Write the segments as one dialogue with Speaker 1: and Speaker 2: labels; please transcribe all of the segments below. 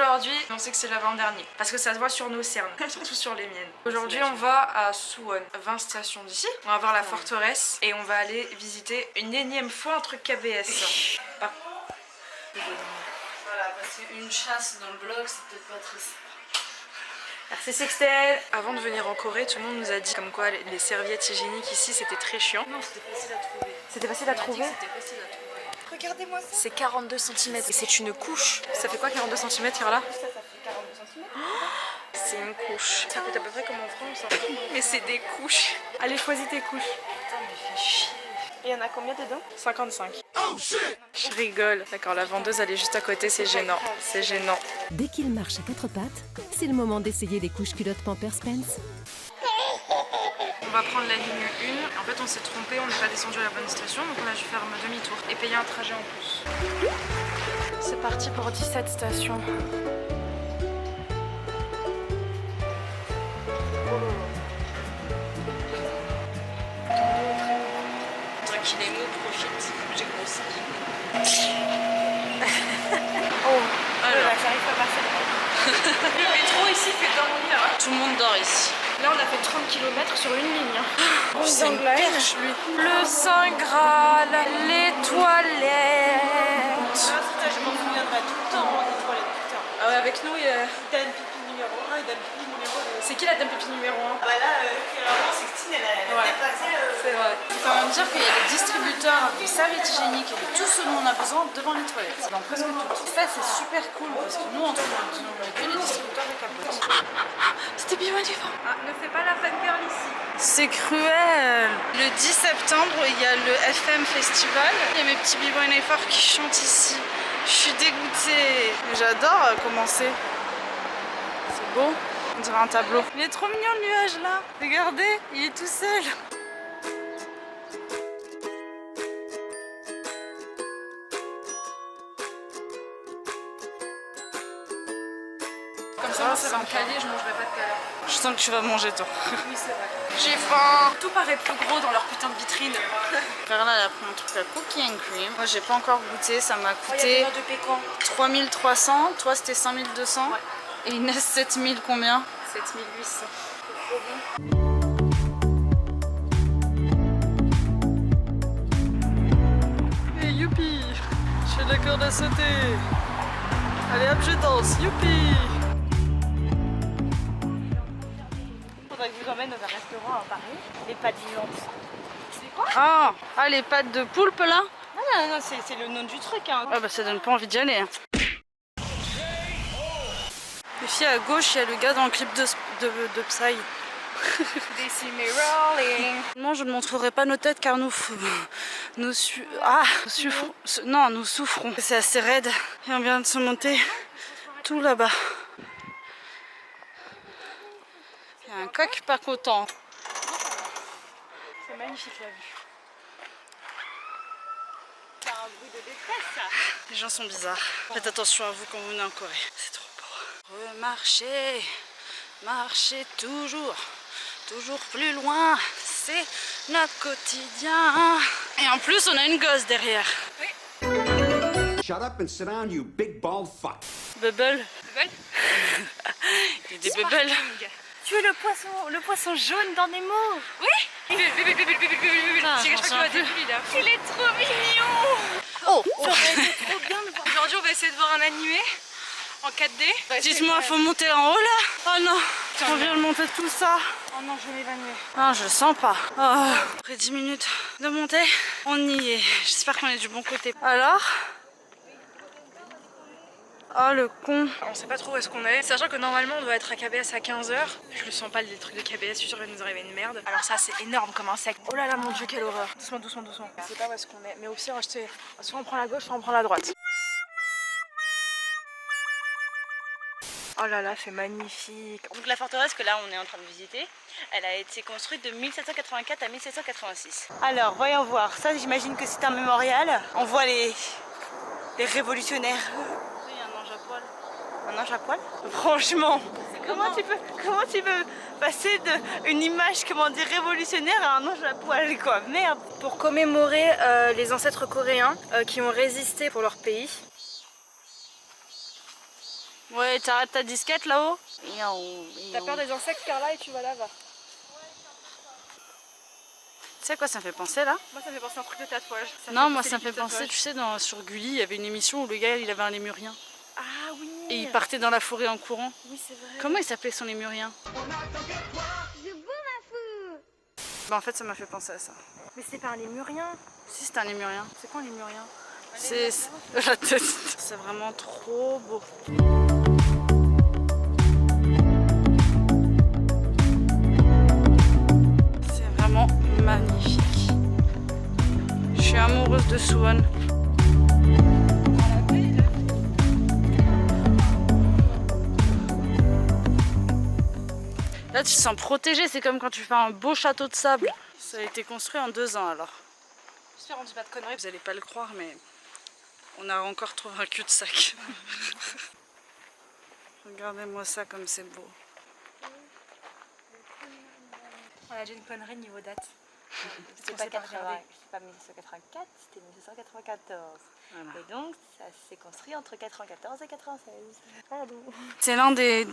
Speaker 1: aujourd'hui, on sait que c'est l'avant-dernier parce que ça se voit sur nos cernes, surtout sur les miennes. Aujourd'hui, on va à Suwon, 20 stations d'ici. On va voir la forteresse et on va aller visiter une énième fois un truc KBS. Ah.
Speaker 2: Voilà, parce qu'une chasse dans le bloc, c'est peut-être pas très sympa.
Speaker 1: Merci Sextel. Avant de venir en Corée, tout le monde nous a dit comme quoi les serviettes hygiéniques ici c'était très chiant.
Speaker 2: Non, c'était facile à trouver.
Speaker 1: C'était facile à trouver.
Speaker 2: C'était facile à trouver.
Speaker 1: Regardez-moi ça. C'est 42 cm et c'est une couche. Ça fait quoi 42 cm là?
Speaker 2: Ça fait 42 cm.
Speaker 1: C'est une couche. Ça coûte à peu près comme en France. Hein. Mais c'est des couches. Allez, choisis tes couches.
Speaker 2: Putain, mais fais chier.
Speaker 1: Et il y en a combien dedans? 55. Oh shit! Je rigole. D'accord, la vendeuse elle est juste à côté, c'est gênant. C'est gênant.
Speaker 3: Dès qu'il marche à quatre pattes, c'est le moment d'essayer des couches culottes Pampers Spence.
Speaker 1: On va prendre la ligne 1. En fait, on s'est trompé, on n'est pas descendu à la bonne station, donc on a dû faire un demi-tour et payer un trajet en plus. C'est parti pour 17 stations.
Speaker 2: Qu'il est mou, profite. J'ai grossi.
Speaker 1: Oh,
Speaker 2: alors, j'arrive pas à passer.
Speaker 1: Le métro ici fait dormir.
Speaker 2: Tout le monde dort ici.
Speaker 1: Là, on a fait 30 km sur une ligne.
Speaker 2: Oh, c'est une perche, lui.
Speaker 1: Le Saint Graal, les toilettes.
Speaker 2: Je m'en souviendrai tout le temps des toilettes, putain.
Speaker 1: Ah ouais, avec nous, il y a...
Speaker 2: Dame Pipi numéro 1 et Dame Pipi numéro 2.
Speaker 1: C'est qui la Dame Pipi numéro 1?
Speaker 2: Ah bah là, clairement, Sextine, elle a dépassé.
Speaker 1: C'est vrai.
Speaker 2: Il faut même dire qu'il y a des distributeurs de serviettes hygiéniques et de tout ce dont on a besoin devant les toilettes. Dans presque tout. Ça, c'est super cool parce que nous, on trouve que les distributeurs de capotes.
Speaker 1: C'était bien du vent. Ah, ne fais pas la fangirl ici.
Speaker 2: C'est cruel. Le 10 septembre, il y a le FM Festival. Il y a mes petits b-boys forts qui chantent ici. Je suis dégoûtée. J'adore commencer. C'est beau. On dirait un tableau. Il est trop mignon le nuage là. Regardez, il est tout seul.
Speaker 1: Comme ça, c'est un calier, je mangerai pas de câlin.
Speaker 2: Je sens que tu vas manger toi.
Speaker 1: Oui, c'est vrai. J'ai faim. Tout paraît plus gros dans leur putain de vitrine.
Speaker 2: Carla, elle a pris un truc à cookie and cream. Moi, j'ai pas encore goûté. Ça m'a
Speaker 1: Oh, y a des
Speaker 2: coûté
Speaker 1: noix de pécan.
Speaker 2: 3300. Toi, c'était 5200.
Speaker 1: Ouais.
Speaker 2: Et Inès, 7000 combien?
Speaker 1: 7800.
Speaker 2: Et youpi, je fais de la corde à sauter. Allez hop, je danse, youpi.
Speaker 4: Faudrait que je vous emmène dans un restaurant à Paris, les pâtes vivantes. C'est quoi?
Speaker 2: Ah, les pâtes de poulpe là?
Speaker 4: Non, c'est le nom du truc. Hein.
Speaker 2: Ah bah ça donne pas envie d'y aller. Hein. Ici à gauche, il y a le gars dans le clip de Psy.
Speaker 1: They see me rolling.
Speaker 2: Non, je ne montrerai pas nos têtes car nous souffrons. C'est assez raide et on vient de se monter tout là-bas. Il y a un coq pas content.
Speaker 4: C'est magnifique la vue. C'est un bruit de détresse ça.
Speaker 2: Les gens sont bizarres. Faites attention à vous quand vous venez en Corée. C'est trop beau. Remarchez, marchez toujours. Toujours plus loin, c'est notre quotidien. Et en plus, on a une gosse derrière.
Speaker 1: Oui.
Speaker 5: Shut up and sit down, you big bald fuck.
Speaker 2: Bubble.
Speaker 1: Bubble.
Speaker 2: Il y a des bubbles.
Speaker 4: Tu es le poisson jaune dans Nemo.
Speaker 1: Oui. Bubble. C'est quelque chose de début là.
Speaker 4: Il est trop mignon.
Speaker 2: Oh,
Speaker 4: Ça aurait été trop bien de voir.
Speaker 1: Aujourd'hui, on va essayer de voir un animé en 4D.
Speaker 2: dites-moi, faut monter en haut là? Oh non, on vient de monter tout ça.
Speaker 4: Oh non, je vais m'évanouir.
Speaker 2: Non, je le sens pas. Oh, après 10 minutes de montée, on y est. J'espère qu'on est du bon côté. Alors? Oh le con.
Speaker 1: On sait pas trop où est-ce qu'on est, sachant que normalement on doit être à KBS à 15h. Je le sens pas, les trucs de KBS, je suis sûre qu'il va nous arriver une merde. Alors ça c'est énorme comme insecte. Oh là là mon dieu, quelle horreur. Doucement, doucement, doucement. Je sais pas où est-ce qu'on est, mais au pire, soit on prend la gauche, soit on prend la droite. Oh là là, c'est magnifique.
Speaker 4: Donc la forteresse que là on est en train de visiter, elle a été construite de 1784 à 1786. Alors voyons voir, ça j'imagine que c'est un mémorial. On voit les révolutionnaires.
Speaker 2: Il y a un ange à poil.
Speaker 4: Un ange à poil? Franchement, comment tu peux passer d'une image, comment dire, révolutionnaire à un ange à poil quoi? Merde.
Speaker 1: Pour commémorer les ancêtres coréens qui ont résisté pour leur pays.
Speaker 2: Ouais, t'arrêtes ta disquette là-haut.
Speaker 1: T'as peur des insectes, Carla, et tu vas là-bas.
Speaker 2: Tu sais quoi ça me fait penser là?
Speaker 1: Moi, ça me fait penser à un truc de tatouage.
Speaker 2: Non, moi ça me fait penser, tu sais, sur Gulli, il y avait une émission où le gars il avait un lémurien.
Speaker 1: Ah oui.
Speaker 2: Et il partait dans la forêt en courant.
Speaker 1: Oui, c'est vrai.
Speaker 2: Comment il s'appelait son lémurien? Bah en fait ça m'a fait penser à ça.
Speaker 1: Mais c'est pas un lémurien.
Speaker 2: Si c'est un lémurien.
Speaker 1: C'est quoi un lémurien?
Speaker 2: C'est la tête. C'est vraiment trop beau. C'est vraiment magnifique. Je suis amoureuse de Suwon. Là tu te sens protégé, c'est comme quand tu fais un beau château de sable. Ça a été construit en 2 ans alors.
Speaker 1: J'espère qu'on dit pas de conneries.
Speaker 2: Vous allez pas le croire mais on a encore trouvé un cul-de-sac. Regardez-moi ça comme c'est beau.
Speaker 1: On a déjà une connerie niveau date.
Speaker 4: C'était pas 1984, c'était 1994.
Speaker 2: Voilà.
Speaker 4: Et donc, ça s'est construit entre 94 et 96.
Speaker 1: Pardon.
Speaker 2: C'est l'un des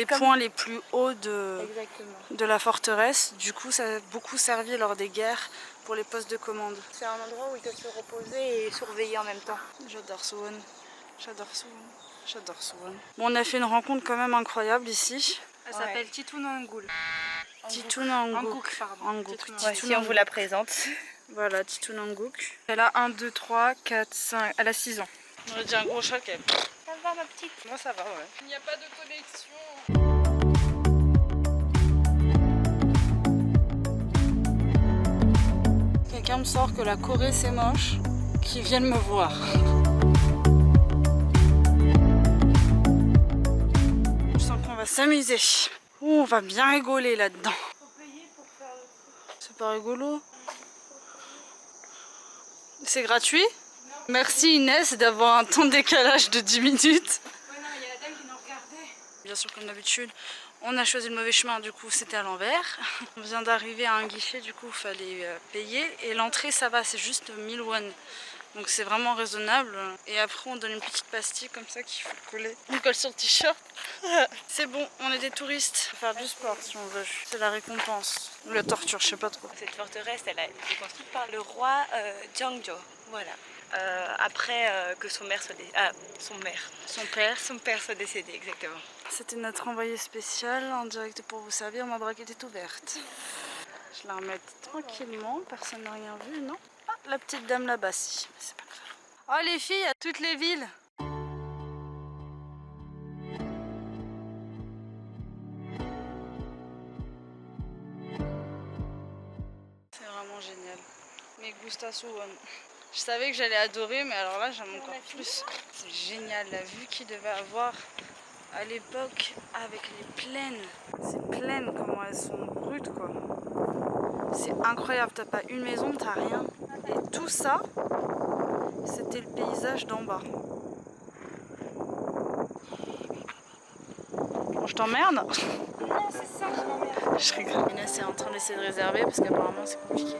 Speaker 4: comme-
Speaker 2: points les plus hauts de
Speaker 4: Exactement.
Speaker 2: la forteresse. Du coup, ça a beaucoup servi lors des guerres pour les postes de commande.
Speaker 4: C'est un endroit où ils peuvent se reposer et surveiller en même temps.
Speaker 2: J'adore Suwon. J'adore Suwon. J'adore Suwon. Bon, on a fait une rencontre quand même incroyable ici.
Speaker 1: Elle s'appelle Titunangul.
Speaker 2: Titunanguk.
Speaker 1: pardon.
Speaker 2: Anguk.
Speaker 1: Titunanguk.
Speaker 4: Si on vous la présente.
Speaker 2: Voilà, Titunanguk.
Speaker 1: Elle a 1, 2, 3, 4, 5. Elle a 6 ans.
Speaker 2: On a dit un gros choc. Elle.
Speaker 4: Ça va ma petite?
Speaker 2: Moi, ça va, ouais.
Speaker 1: Il n'y a pas de connexion.
Speaker 2: Quelqu'un me sort que la Corée c'est moche, qui viennent me voir. Je sens qu'on va s'amuser. Ouh, on va bien rigoler là-dedans. C'est pas rigolo. C'est gratuit? Merci Inès d'avoir un temps de décalage de 10 minutes.
Speaker 1: Ouais, non, il y a la dame qui nous regardait.
Speaker 2: Bien sûr, comme d'habitude, on a choisi le mauvais chemin, du coup c'était à l'envers. On vient d'arriver à un guichet, du coup il fallait payer. Et l'entrée ça va, c'est juste 1000 won. Donc c'est vraiment raisonnable. Et après on donne une petite pastille comme ça qu'il faut coller. On colle sur le t-shirt. C'est bon, on est des touristes. On va faire du sport si on veut. C'est la récompense. Ou la torture, je sais pas trop.
Speaker 4: Cette forteresse, elle a été construite par le roi Jeongjo. Voilà. Après que son père soit décédé, exactement.
Speaker 2: C'était notre envoyé spécial en direct pour vous servir. Ma braquette est ouverte. Je la remets tranquillement. Personne n'a rien vu, non? Ah, la petite dame là-bas, si. Mais c'est pas grave. Oh les filles, à toutes les villes. C'est vraiment génial. Mais gusta Suwon. Je savais que j'allais adorer, mais alors là j'aime encore plus. C'est génial la vue qu'il devait avoir à l'époque avec les plaines. Ces plaines, comment elles sont brutes quoi. C'est incroyable, t'as pas une maison, t'as rien. Et tout ça, c'était le paysage d'en bas. Bon, je t'emmerde?
Speaker 1: Non, c'est ça qui m'emmerde.
Speaker 2: Je rigole. Inès est en train d'essayer de réserver parce qu'apparemment c'est compliqué.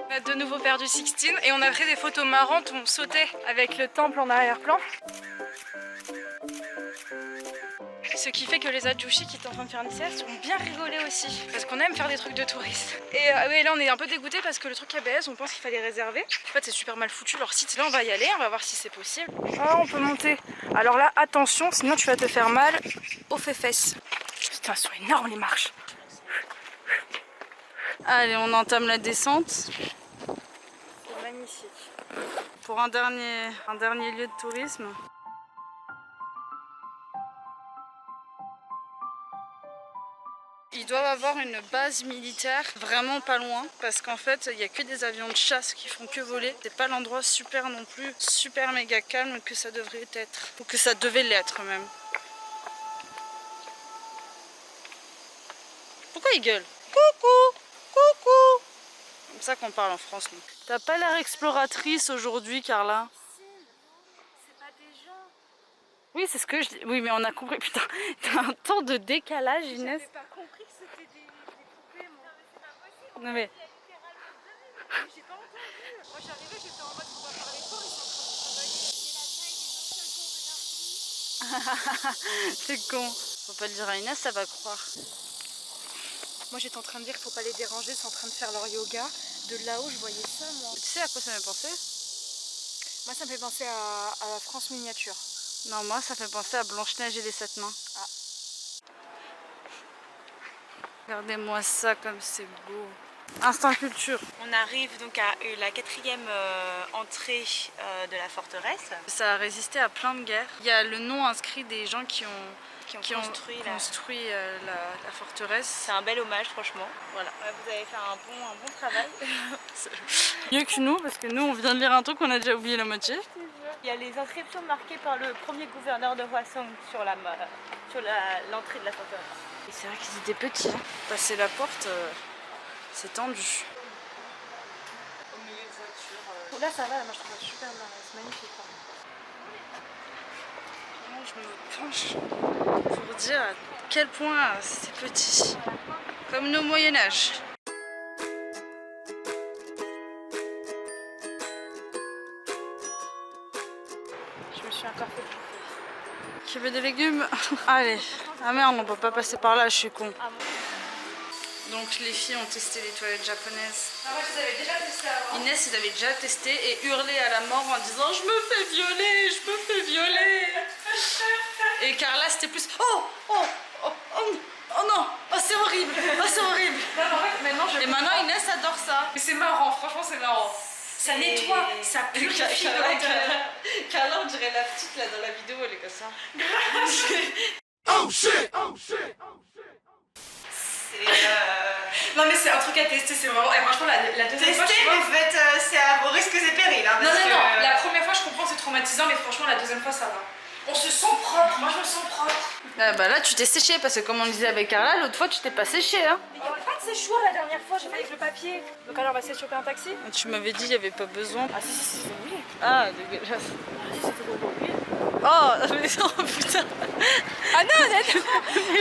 Speaker 1: On a de nouveau perdu Sixtine et on a pris des photos marrantes où on sautait avec le temple en arrière-plan. Ce qui fait que les adjouchis qui étaient en train de faire une sieste ont bien rigolé aussi. Parce qu'on aime faire des trucs de touristes. Et ouais, là on est un peu dégoûté parce que le truc ABS, on pense qu'il fallait réserver. En fait c'est super mal foutu leur site. Là on va y aller, on va voir si c'est possible. Ah, on peut monter. Alors là attention, sinon tu vas te faire mal aux fesses. Putain, elles sont énormes les marches.
Speaker 2: Allez, on entame la descente
Speaker 1: C'est magnifique.
Speaker 2: pour un dernier lieu de tourisme. Ils doivent avoir une base militaire vraiment pas loin parce qu'en fait il n'y a que des avions de chasse qui font que voler. C'est pas l'endroit super non plus, super méga calme que ça devrait être, ou que ça devait l'être même. Pourquoi ils gueulent? Coucou! Coucou! Comme ça qu'on parle en France. nous. T'as pas l'air exploratrice aujourd'hui, Carla?
Speaker 1: C'est pas des gens.
Speaker 2: Oui, c'est ce que je dis. Oui, mais on a compris. Putain, t'as un temps de décalage, Inès.
Speaker 1: J'ai pas compris que c'était des poupées moi.
Speaker 2: Non mais
Speaker 1: J'ai pas entendu. Moi j'arrivais, j'étais en mode on va parler fort, ils sont en train de travailler.
Speaker 2: C'est con. Faut pas le dire à Inès, ça va croire.
Speaker 1: Moi j'étais en train de dire qu'il faut pas les déranger, ils sont en train de faire leur yoga. De là-haut je voyais ça moi.
Speaker 2: Tu sais à quoi ça m'a pensé?
Speaker 1: Moi ça me fait penser à la France miniature.
Speaker 2: Non, moi ça fait penser à Blanche-Neige et les 7 nains.
Speaker 1: Ah.
Speaker 2: Regardez-moi ça comme c'est beau. Instant culture.
Speaker 4: On arrive donc à la 4e entrée de la forteresse.
Speaker 2: Ça a résisté à plein de guerres. Il y a le nom inscrit des gens qui ont
Speaker 4: construit
Speaker 2: la forteresse.
Speaker 4: C'est un bel hommage franchement. Voilà. Ouais, vous avez fait un bon travail.
Speaker 2: Mieux que nous, parce que nous on vient de lire un truc qu'on a déjà oublié la moitié.
Speaker 4: Il y a les inscriptions marquées par le premier gouverneur de Hwasong sur l'entrée de la forteresse.
Speaker 2: Et c'est vrai qu'ils étaient petits. Hein. Passer la porte, c'est tendu. Au milieu de voiture.
Speaker 1: Là ça va, moi je trouve ça super bien, c'est magnifique.
Speaker 2: Je me penche pour dire à quel point c'est petit. Comme nos Moyen-Âge.
Speaker 1: Je me suis encore fait.
Speaker 2: Qui veut des légumes? Allez. Ah merde, on peut pas passer par là, je suis con. Donc les filles ont testé les toilettes japonaises.
Speaker 1: Ah ouais, je les avais déjà testé avant.
Speaker 2: Inès, ils avaient déjà testé et hurlé à la mort en disant je me fais violer, je me fais violer. Et Carla c'était plus oh non, oh c'est horrible, oh c'est horrible. Et maintenant Inès adore ça.
Speaker 1: Mais c'est marrant, franchement c'est marrant. Ça nettoie, ça purifie de l'intérieur.
Speaker 2: Carla on dirait la petite là dans la vidéo, elle est comme ça.
Speaker 5: Oh shit! Oh shit!
Speaker 1: Non mais c'est un truc à tester, c'est vraiment. Et franchement la deuxième fois.
Speaker 4: Tester, mais faites, c'est à vos risques et périls. Hein,
Speaker 1: Non, la première fois je comprends c'est traumatisant, mais franchement la deuxième fois ça va. On se sent propre, moi je me sens propre.
Speaker 2: Ah bah là tu t'es séché parce que comme on le disait avec Carla, l'autre fois tu t'es pas séché hein.
Speaker 1: Il n'y avait pas de séchoir la dernière fois, j'ai fait avec le papier. Donc alors on va essayer de choper un taxi.
Speaker 2: Tu m'avais dit il n'y avait pas besoin.
Speaker 1: Ah si, c'est oublié.
Speaker 2: Ah dégueulasse.
Speaker 1: C'était oublié.
Speaker 2: Oh mais oh putain.
Speaker 1: Ah non,
Speaker 2: Mais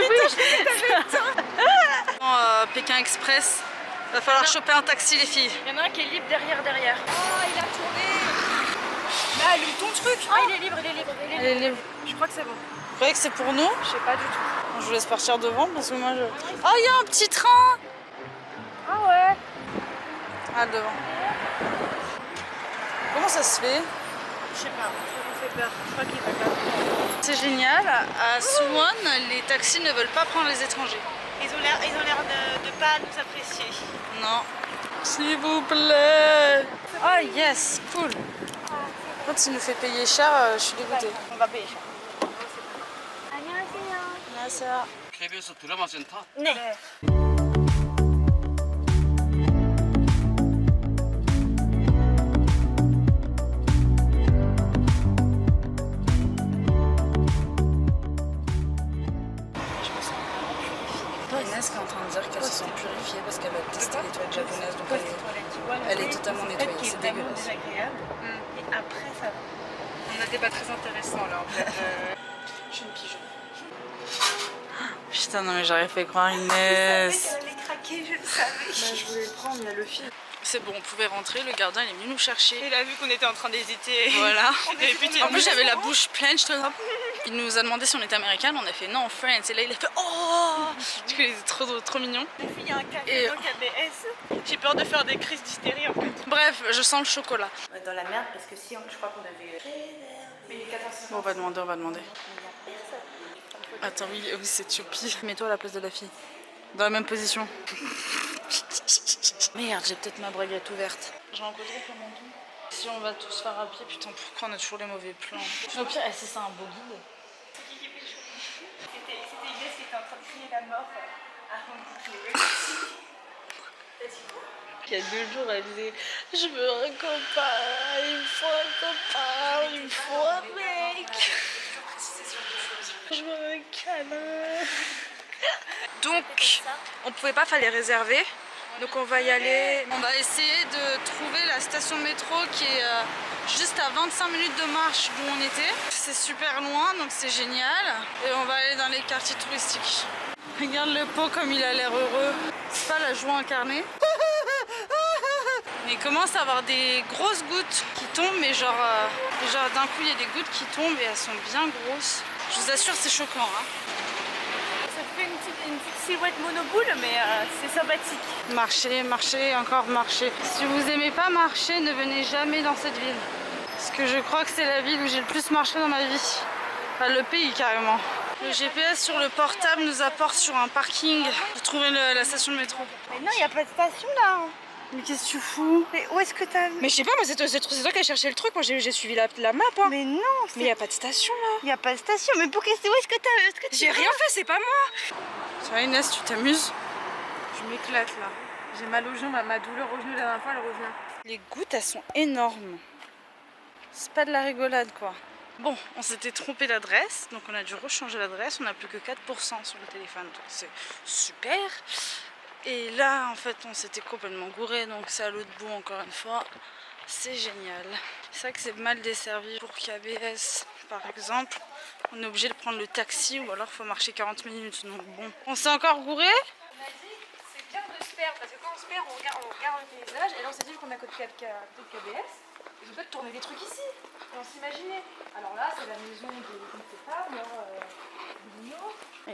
Speaker 2: oui, Pékin Express. Va falloir choper un taxi les filles.
Speaker 1: il y en a un qui est libre derrière. Oh il a tourné. Là, lui ton truc. Ah il est libre,
Speaker 2: Elle est libre.
Speaker 1: Je crois que c'est bon.
Speaker 2: Vous croyez que c'est pour nous?
Speaker 1: Je sais pas du tout.
Speaker 2: Je vous laisse partir devant parce que moi je... Oh il y a un petit train.
Speaker 1: Ah ouais.
Speaker 2: Ah devant. Comment ça se fait?
Speaker 1: Je sais pas, ça me fait peur. Je crois qu'il va pas.
Speaker 2: C'est génial. À Suwon, les taxis ne veulent pas prendre les étrangers.
Speaker 4: Ils ont l'air de pas nous apprécier.
Speaker 2: Non. S'il vous plaît. Ah yes, cool. Quand il nous fait payer cher, je suis dégoûtée.
Speaker 4: On va payer cher.
Speaker 2: 안녕하세요.
Speaker 6: KBS 드라마 센터?
Speaker 4: 네.
Speaker 2: Inès qui est en train de dire qu'elle se sent purifiée parce qu'elle a testé les toilettes japonaises, donc elle est totalement nettoyée, c'est dégueulasse.
Speaker 4: Désagréable. Et après ça va.
Speaker 1: On a un débat très intéressant là en fait. Je suis une pigeon.
Speaker 2: Putain non mais j'aurais fait croire Inès.
Speaker 4: Elle est craquée, je le savais.
Speaker 1: Bah, je voulais le prendre, il y a le fil.
Speaker 2: C'est bon, on pouvait rentrer, le gardien il est venu nous chercher.
Speaker 4: Il a vu qu'on était en train d'hésiter.
Speaker 2: Voilà. En plus
Speaker 4: j'avais
Speaker 2: j'avais la bouche pleine, je te dis. Il nous a demandé si on était américaine, on a fait non, France. Et là il a fait oh. Du coup il était trop mignon.
Speaker 4: Il y a un café
Speaker 2: Et-
Speaker 4: dans KBS. J'ai peur de faire des crises d'hystérie en fait.
Speaker 2: Bref, je sens le chocolat.
Speaker 4: On est dans la merde parce que si je crois qu'on avait.
Speaker 1: Mais il est 14h.
Speaker 2: Bon, on va demander. Attends, oui, c'est Tchopi. Mets-toi à la place de la fille. Dans la même position. Merde, j'ai peut-être ma braguette ouverte. J'ai rencontré plein de monde. Si on va tous faire à pied, putain, pourquoi on a toujours les mauvais plans? Au pire, c'est ça un beau guide.
Speaker 4: C'était Inès qui était en train de crier la mort avant de
Speaker 2: Il y a 2 jours, elle disait je veux un copain, il me faut un copain, il me faut un mec. Je veux un câlin.
Speaker 1: Donc, on pouvait pas, fallait réserver. Donc on va y aller.
Speaker 2: On va essayer de trouver la station de métro qui est juste à 25 minutes de marche d'où on était. C'est super loin, donc c'est génial. Et on va aller dans les quartiers touristiques. Regarde le pot comme il a l'air heureux. C'est pas la joie incarnée. Mais il commence à avoir des grosses gouttes qui tombent, mais genre d'un coup il y a des gouttes qui tombent et elles sont bien grosses. Je vous assure, c'est choquant. Hein.
Speaker 4: Ça fait une petite silhouette monoboule, mais c'est sympathique.
Speaker 2: Marcher, marcher, encore marcher. Si vous aimez pas marcher, ne venez jamais dans cette ville. Parce que je crois que c'est la ville où j'ai le plus marché dans ma vie. Enfin, le pays carrément. Le GPS sur le portable nous apporte sur un parking pour trouver la station de métro.
Speaker 4: Mais non, il n'y a pas de station là.
Speaker 2: Mais qu'est-ce que tu fous?
Speaker 4: Mais où est-ce que t'as vu?
Speaker 1: Mais je sais pas, moi c'est toi qui as cherché le truc, moi j'ai suivi la map. Hein.
Speaker 4: Mais non,
Speaker 1: Mais il y a pas de station là.
Speaker 4: il n'y a pas de station. Mais pour qu'est-ce où est-ce que t'as
Speaker 1: J'ai rien fait, c'est pas moi.
Speaker 2: Ça va Inès, tu t'amuses? Je m'éclate là. J'ai mal au genou, ma douleur au genou la dernière fois elle revient. Les gouttes elles sont énormes. C'est pas de la rigolade quoi. Bon, on s'était trompé d'adresse, donc on a dû rechanger l'adresse, on n'a plus que 4% sur le téléphone, donc c'est super. Et là, en fait, on s'était complètement gouré, donc c'est à l'autre bout encore une fois. C'est génial. C'est vrai que c'est mal desservi pour KBS, par exemple. On est obligé de prendre le taxi ou alors il faut marcher 40 minutes, donc bon. On s'est encore gouré?
Speaker 1: On a dit c'est bien de se perdre parce que quand on se perd, on regarde le paysage et là on s'est dit qu'on est à côté de KBS. Ils ont peut-être tourné des trucs ici. Et on s'imaginait. Alors là, c'est la maison de, je ne sais pas,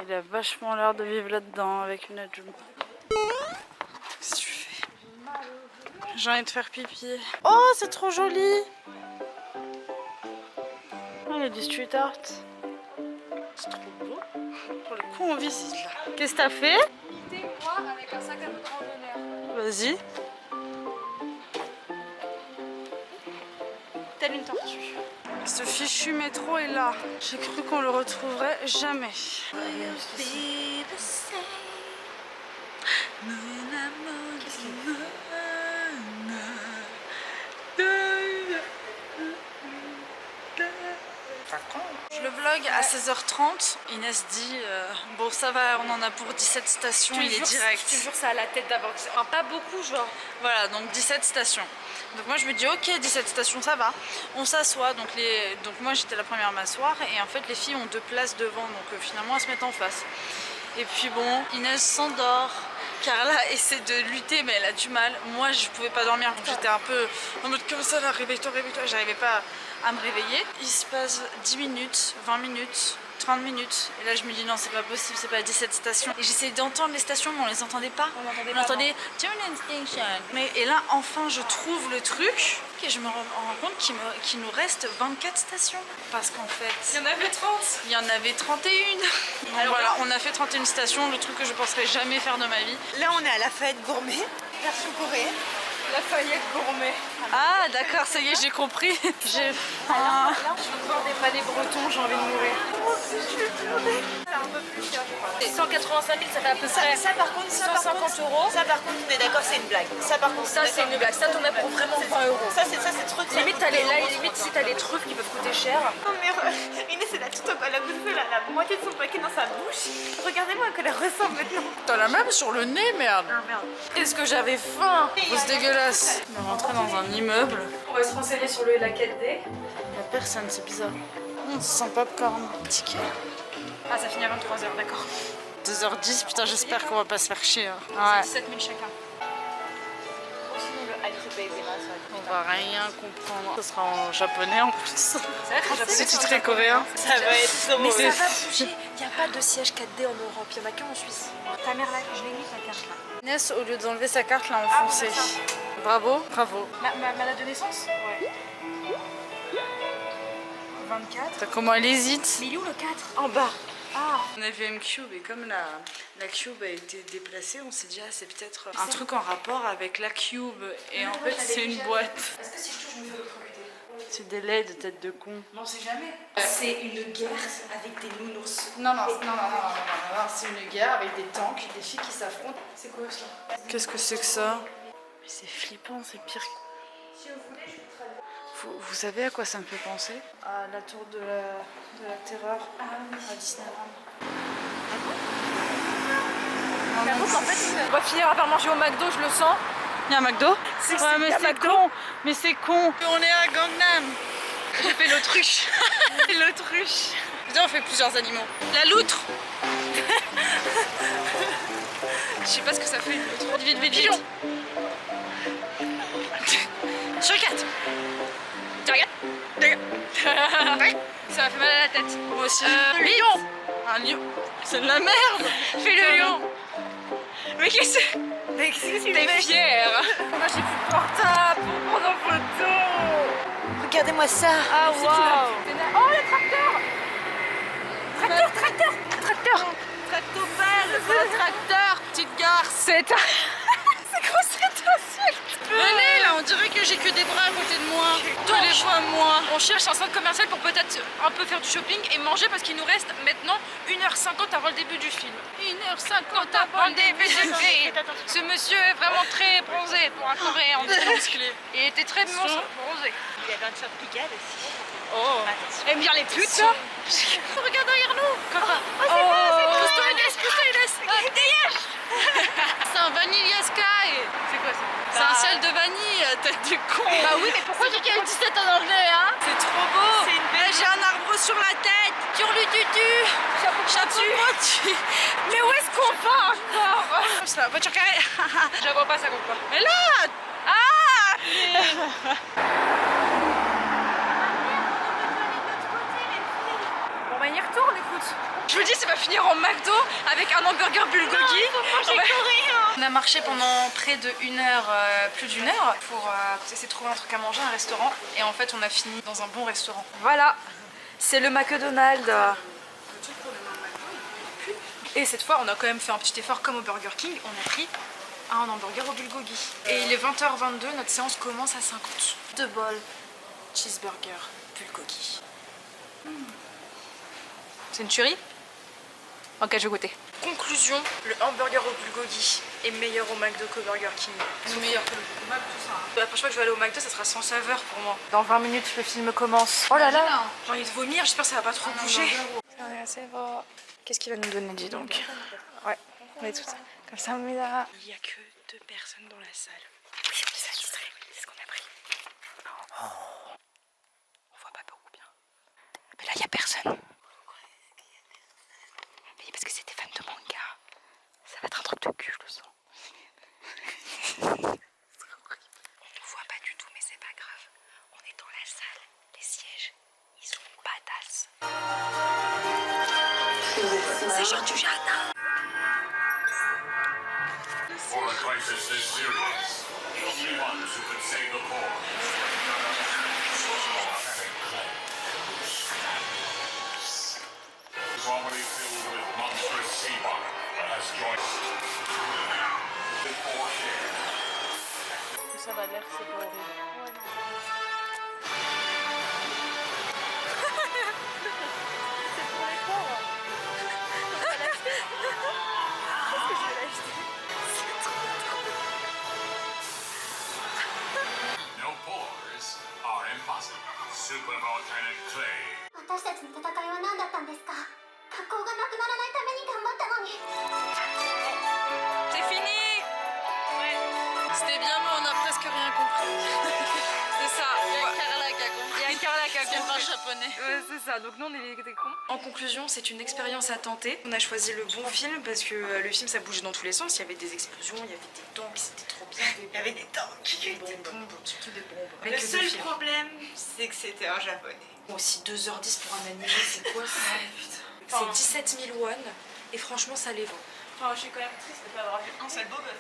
Speaker 2: Il a vachement l'air de vivre là-dedans avec une adjointe. Qu'est-ce que tu fais? J'ai envie de faire pipi. Oh, c'est trop joli! Oh, il y a du street art. C'est trop beau. Pour le coup, on visite là. Qu'est-ce que t'as fait?
Speaker 1: moi avec un sac à dos de randonneur.
Speaker 2: Vas-y.
Speaker 1: Telle une tortue.
Speaker 2: Ce fichu métro est là. J'ai cru qu'on le retrouverait jamais. Je le vlog à 16h30. Inès dit bon ça va, on en a pour 17 stations, il est direct.
Speaker 1: Je te jure, ça a la tête d'avoir. Enfin, pas beaucoup, genre.
Speaker 2: Voilà, donc 17 stations. Donc moi je me dis ok, 17 stations ça va. On s'assoit, donc moi j'étais la première à m'asseoir et en fait les filles ont 2 places devant, donc finalement elles se mettent en face. Et puis bon, Inès s'endort. Carla essaie de lutter mais elle a du mal. Moi je pouvais pas dormir donc j'étais un peu en mode comme ça là, réveille-toi, réveille-toi. J'arrivais pas à me réveiller. Il se passe 10 minutes, 20 minutes, 30 minutes. Et là je me dis non c'est pas possible, c'est pas 17 stations. Et j'essayais d'entendre les stations mais on les entendait pas. On entendait turn in station. Et là enfin je trouve le truc et je me rends compte qu'il nous reste 24 stations. Parce qu'en fait...
Speaker 1: Il y en avait 30.
Speaker 2: Il y en avait 31. Alors voilà, on a fait 31 stations, le truc que je penserais jamais faire de ma vie.
Speaker 4: Là, on est à Lafayette Gourmet, version coréenne.
Speaker 1: Lafayette Gourmet.
Speaker 2: Ah d'accord, ça y est, j'ai compris. J'ai faim.
Speaker 1: Je veux voir des palais bretons, j'ai envie de mourir. C'est un peu plus cher, je crois. 185 000, ça fait à peu près
Speaker 4: Ça, par contre,
Speaker 1: 150 euros.
Speaker 4: Ça, par contre, on est d'accord, c'est une blague. Ça, par contre,
Speaker 1: Ça, c'est une blague. Ça, t'en as pour vraiment 20 euros.
Speaker 4: Ça, c'est trop de
Speaker 1: Limite, limite, si t'as les truffes qui peuvent coûter cher.
Speaker 4: Non, mais Inès, elle a tout au elle a goûté la moitié de son paquet dans sa bouche. Regardez-moi à quoi elle ressemble maintenant.
Speaker 2: T'as la même sur le nez, merde.
Speaker 4: Ah merde.
Speaker 1: Qu'est-ce que j'avais faim.
Speaker 2: C'est dégueulasse. On est rentré dans un immeuble.
Speaker 1: On va se renseigner sur la 4D.
Speaker 2: Y'a personne, c'est bizarre. On se sent popcorn. Ticket.
Speaker 1: Ah, ça finit à 23h, d'accord.
Speaker 2: 2h10, putain, j'espère qu'on va pas se faire chier. Hein. Ouais.
Speaker 1: 17 000 chacun.
Speaker 4: Sinon, le Alphabet Zera, ça
Speaker 2: On va rien comprendre. Ce sera en japonais en plus.
Speaker 1: Ça va être en japonais.
Speaker 2: C'est titré coréen.
Speaker 4: va être trop
Speaker 1: Mais
Speaker 4: mauvais.
Speaker 1: ça va bouger. Il n'y a pas de siège 4D en Europe. Il n'y en a qu'un en Suisse. Ta mère là, je l'ai mis ta carte là.
Speaker 2: Inès, au lieu d'enlever sa carte, l'a enfoncée.
Speaker 1: Ah, c'est
Speaker 2: Bravo, bravo.
Speaker 1: Ma date de naissance? Ouais. 24.
Speaker 2: T'as comment elle hésite.
Speaker 1: Mais il est où le 4?
Speaker 4: En bas.
Speaker 1: Ah.
Speaker 2: On a vu M-Cube et comme la Cube a été déplacée, on s'est dit ah c'est peut-être un truc en rapport avec la Cube et en fait c'est une boîte.
Speaker 1: Est-ce que si je touche, je me fais électrocuter?
Speaker 2: C'est des laits de tête de con.
Speaker 1: Non, c'est jamais. C'est une guerre avec des nounours.
Speaker 2: Non, c'est une guerre avec des tanks, des filles qui s'affrontent.
Speaker 1: C'est quoi ça?
Speaker 2: Qu'est-ce que c'est que ça? Mais c'est flippant, c'est pire.
Speaker 1: Si vous voulez, je vous traduis.
Speaker 2: Vous savez à quoi ça me fait penser? À la tour de la terreur à Disneyland.
Speaker 1: On va finir par manger au McDo, je le sens.
Speaker 2: Il y a un McDo? Ouais, mais c'est con! Mais c'est con! On est à Gangnam!
Speaker 1: J'ai fait l'autruche.
Speaker 2: L'autruche! Putain, on fait plusieurs animaux. La loutre!
Speaker 1: Je sais pas ce que ça fait.
Speaker 2: Vite, vite, vite!
Speaker 1: Ça m'a fait mal à la tête.
Speaker 2: Moi aussi.
Speaker 1: Lion.
Speaker 2: Un lion. C'est de la merde.
Speaker 1: Fais le lion. Mais qu'est-ce que t'es fière?
Speaker 2: Moi j'ai plus de portable pour prendre en photo.
Speaker 4: Regardez-moi ça.
Speaker 1: Ah waouh. Oh le tracteur. Tracteur.
Speaker 2: Tractopelle, c'est le tracteur, petite garce.
Speaker 1: C'est quoi cette insulte?
Speaker 2: Venez là, on dirait que j'ai que des bras à côté de moi. Tous les fois moi.
Speaker 1: On cherche un centre commercial pour peut-être un peu faire du shopping et manger parce qu'il nous reste maintenant 1h50 avant le début du film. 1h50 avant le début du film. Ce monsieur est vraiment très bronzé pour un Coréen. Très musclé. Il était très bronzé.
Speaker 4: Il y avait un short Pigalle aussi.
Speaker 1: Oh.
Speaker 4: Attention.
Speaker 1: Aime bien les putes ça. Regarde derrière nous. Pousse-toi et laisse. Dégage.
Speaker 2: C'est un Vanilla Sky.
Speaker 1: C'est quoi ça?
Speaker 2: C'est un ciel de vanille, tête de con.
Speaker 1: Bah oui, mais pourquoi tu quel 17 en anglais hein?
Speaker 2: C'est trop beau.
Speaker 4: C'est une belle-
Speaker 2: J'ai un arbre sur la tête.
Speaker 1: Turlututu.
Speaker 2: Chapeau pointu.
Speaker 1: Mais où est-ce qu'on va encore?
Speaker 2: C'est la voiture carrée.
Speaker 1: Je la vois pas, ça compte pas.
Speaker 2: Mais là.
Speaker 1: Bon bah y retourne, écoute. Je vous dis, ça va finir en McDo avec un hamburger bulgogi. On a marché pendant près de 1 heure, plus d'1 heure, pour essayer de trouver un truc à manger, un restaurant. Et en fait, on a fini dans un bon restaurant. Voilà, c'est le McDonald's. Et cette fois, on a quand même fait un petit effort comme au Burger King. On a pris un hamburger au bulgogi. Et il est 20h22, notre séance commence à 50. 2 bols cheeseburger bulgogi. C'est une tuerie? Ok, je vais goûter. Conclusion, le hamburger au bulgogi est meilleur au McDo qu'au Burger King.
Speaker 2: C'est meilleur que le McDo, tout ça.
Speaker 1: La prochaine fois que je vais aller au McDo, ça sera sans saveur pour moi. Dans 20 minutes, le film commence. Oh là là, j'ai envie de vomir, j'espère que ça va pas trop bouger. Qu'est-ce qu'il va nous donner, dis donc? Ouais, on est tout ça. Comme ça, on met là. Il n'y a que 2 personnes dans la salle. C'est ça distrait, c'est ce qu'on a pris. Oh. On voit pas beaucoup bien. Mais là, il n'y a personne. Mais parce que c'est des fans de manga. Ça va être un truc de cul, je le sens. On ne voit pas du tout, mais c'est pas grave. On est dans la salle. Les sièges, ils sont badass. C'est genre du jardin.
Speaker 5: For a crisis this serious, the only ones who can save the core. Probably filled with monstrous sea bottom that has joined.
Speaker 2: Ça va l'air, c'est pas horrible.
Speaker 5: No pores are impossible. Super volcanic clay.
Speaker 6: 私たちの戦いは何だったんですか？学校がなくならないために頑張ったのに。
Speaker 1: C'est fini.
Speaker 2: C'était bien, mais on a presque rien compris.
Speaker 1: C'est ça.
Speaker 2: Il y a Carla qui a compris.
Speaker 1: Il y a Carla qui a
Speaker 2: Qui
Speaker 1: compris.
Speaker 2: parle japonais.
Speaker 1: Ouais, c'est ça, donc nous on est des cons. En conclusion, c'est une expérience à tenter. On a choisi le bon film parce que le film ça bougeait dans tous les sens. Il y avait des explosions, il y avait des tanks, c'était trop bien.
Speaker 4: Il y avait des tanks.
Speaker 1: Des bombes, surtout des bombes.
Speaker 4: Le
Speaker 1: Avec deux
Speaker 4: seul
Speaker 1: films.
Speaker 4: problème, c'est que c'était en japonais.
Speaker 1: Aussi 2h10 pour un animé, c'est quoi ça? C'est 17 000 won et franchement ça les vaut.
Speaker 4: Enfin, je suis quand même triste de ne pas avoir vu un seul beau bœuf.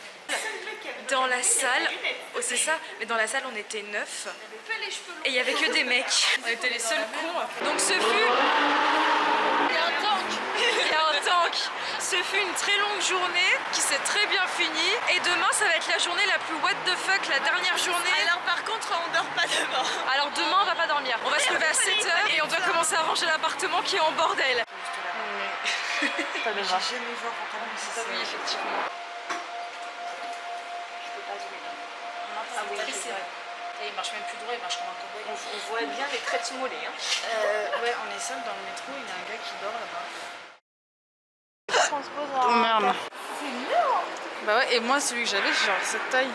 Speaker 1: Dans la salle, oh, c'est ça, mais dans la salle on était 9 et il y avait que des mecs. On était les seuls cons. Donc ce fut... Il y a un tank. Il y a un tank. Ce fut une très longue journée qui s'est très bien finie et demain ça va être la journée la plus what the fuck, la dernière journée.
Speaker 4: Alors par contre, on dort pas demain.
Speaker 1: Alors demain on va pas dormir. On va se lever à 7h et on doit commencer à ranger l'appartement qui est en bordel.
Speaker 4: J'ai jamais vu un pantalon, mais c'est ça.
Speaker 1: Oui, effectivement. Ah oui, c'est vrai. Il marche même plus droit, il marche comme un cowboy.
Speaker 4: On voit bien les traits de mollets. Hein.
Speaker 2: Ouais, on est seul dans le métro, il y a un gars qui dort là-bas.
Speaker 1: On se pose
Speaker 2: Oh merde. Bah ouais, et moi celui que j'avais, j'ai genre cette taille.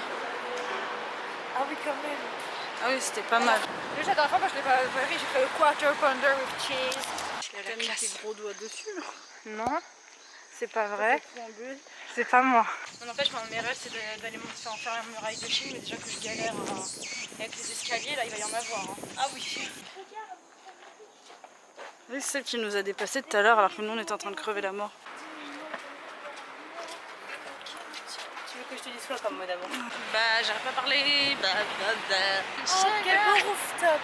Speaker 1: Ah oui, quand même.
Speaker 2: Ah oui, c'était pas mal.
Speaker 1: Déjà, la dernière fois, quand je l'ai pas vu, j'ai fait le quarter pounder with cheese.
Speaker 2: T'as mis tes gros doigts dessus là.
Speaker 1: Non, c'est pas vrai. C'est pas moi.
Speaker 2: Non, n'empêche, mes rêves c'est d'aller monter en faire la muraille de Chine, mais déjà que je galère avec les escaliers, là il va y en avoir. Hein.
Speaker 4: Ah oui.
Speaker 2: C'est celle qui nous a dépassé tout à l'heure alors que nous on était en train de crever la mort.
Speaker 4: Tu veux que je te dise quoi comme mot d'amour?
Speaker 2: Bah j'arrive pas à parler.
Speaker 4: Oh, quel beau rooftop!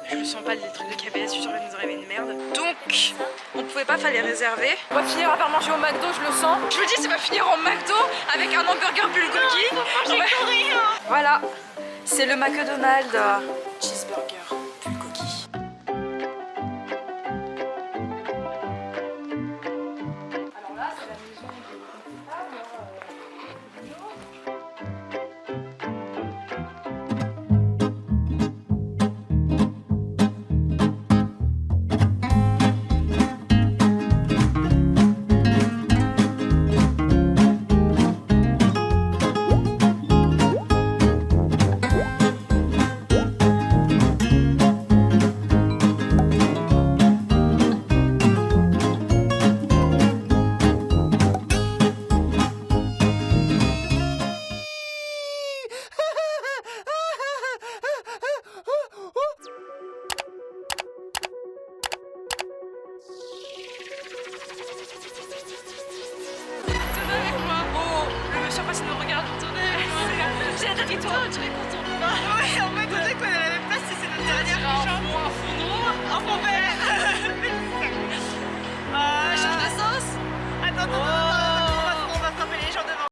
Speaker 1: Je le sens pas les trucs de KBS, je suis sûre qu'il nous arrivait une merde. Donc, on pouvait pas, fallait réserver. On va finir par manger au McDo, je le sens. Je vous dis, c'est pas finir en McDo avec un hamburger bulgogi. Ouais. Voilà, c'est le McDonald's cheeseburger bulgogi. Alors là, c'est la maison
Speaker 4: Change la sauce. Attends.